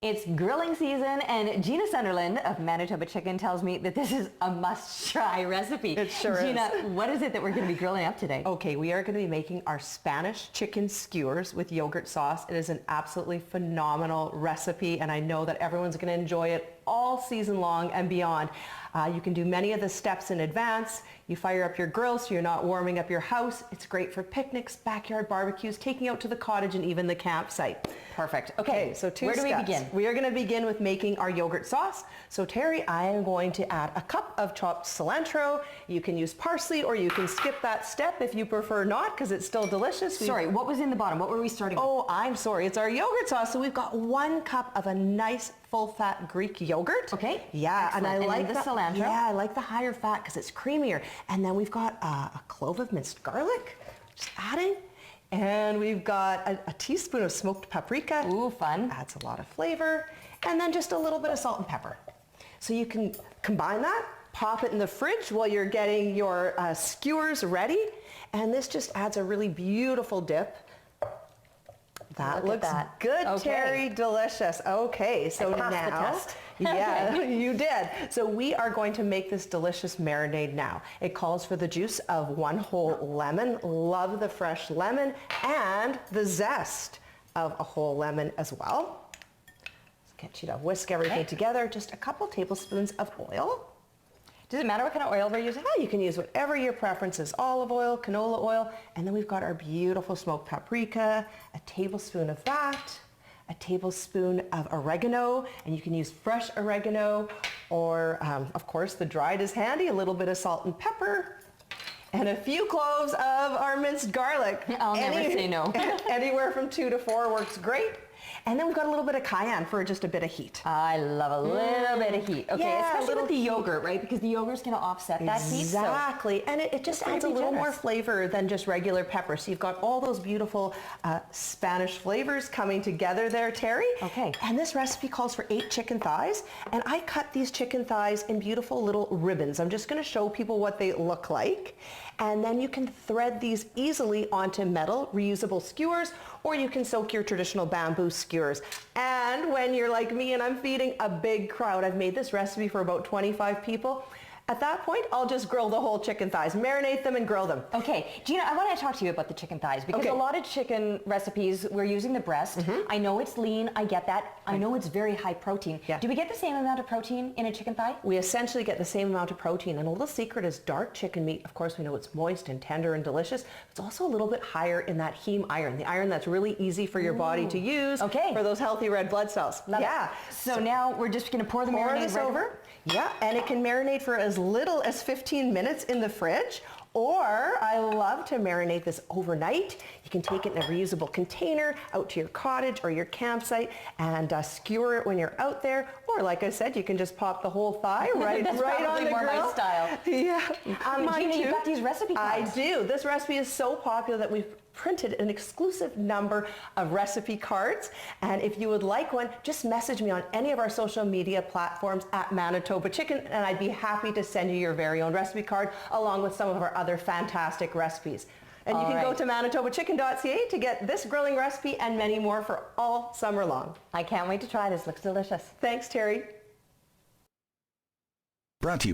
It's grilling season, and Gina Sunderland of Manitoba Chicken tells me that this is a must-try recipe. It sure Gina, is. what is it that we're going to be grilling up today? Okay, we are going to be making our Spanish chicken skewers with yogurt sauce. It is an absolutely phenomenal recipe, and I know that everyone's going to enjoy it all season long and beyond. You can do many of the steps in advance. You fire up your grill so you're not warming up your house. It's great for picnics, backyard barbecues, taking out to the cottage, and even the campsite. Perfect. Okay, So where do steps. we begin? We are going to begin with making our yogurt sauce. So Terry, I am going to add a cup of chopped cilantro. You can use parsley or you can skip that step if you prefer not, because it's still delicious. Sorry, what was in the bottom? What were we starting with? Oh, I'm sorry. It's our yogurt sauce. So we've got 1 cup of a nice full-fat Greek yogurt. Okay. Yeah, excellent. and I like the the cilantro. Yeah, I like the higher fat because it's creamier. And then we've got a clove of minced garlic. Just adding. And we've got a teaspoon of smoked paprika. Ooh, fun. Adds a lot of flavor. And then just a little bit of salt and pepper. So you can combine that, pop it in the fridge while you're getting your skewers ready. And this just adds a really beautiful dip. That looks good, okay. Terry. Delicious. Okay, so I passed the now, test. Yeah, you did. So we are going to make this delicious marinade now. It calls for the juice of 1 whole lemon. Love the fresh lemon and the zest of a whole lemon as well. Let's get you to whisk everything together. Just a couple tablespoons of oil. Does it matter what kind of oil we're using? Yeah, you can use whatever your preference is. Olive oil, canola oil, and then we've got our beautiful smoked paprika, a tablespoon of that, a tablespoon of oregano, and you can use fresh oregano, or of course the dried is handy, a little bit of salt and pepper, and a few cloves of our minced garlic. I'll never say no. Anywhere from 2 to 4 works great. And then we've got a little bit of cayenne for just a bit of heat. I love a little bit of heat. Okay, yeah, especially with the yogurt, right? Because the yogurt's going to offset that heat. Exactly. And it just adds a little more flavor than just regular pepper. So you've got all those beautiful Spanish flavors coming together there, Terry. Okay. And this recipe calls for 8 chicken thighs. And I cut these chicken thighs in beautiful little ribbons. I'm just going to show people what they look like. And then you can thread these easily onto metal reusable skewers, or you can soak your traditional bamboo skewers. And when you're like me and I'm feeding a big crowd, I've made this recipe for about 25 people. At that point, I'll just grill the whole chicken thighs, marinate them and grill them. Okay, Gina, I want to talk to you about the chicken thighs, because a lot of chicken recipes, we're using the breast. I know it's lean, I get that. I know it's very high protein. Yeah. Do we get the same amount of protein in a chicken thigh? We essentially get the same amount of protein, and a little secret is dark chicken meat. Of course, we know it's moist and tender and delicious. It's also a little bit higher in that heme iron, the iron that's really easy for your body to use for those healthy red blood cells. Love it. So now we're just going to pour the marinade over. Yeah, and it can marinate for as little as 15 minutes in the fridge, or I love to marinate this overnight. You can take it in a reusable container out to your cottage or your campsite and skewer it when you're out there. Or like I said, you can just pop the whole thigh right on the more grill. My style. Yeah, Gina, you've got these recipe cards. I do. This recipe is so popular that we've printed an exclusive number of recipe cards, and if you would like one, just message me on any of our social media platforms at Manitoba Chicken, and I'd be happy to send you your very own recipe card along with some of our other fantastic recipes. And you can go to manitobachicken.ca to get this grilling recipe and many more for all summer long. I can't wait to try this. Looks delicious. Thanks, Terry. Brought to you by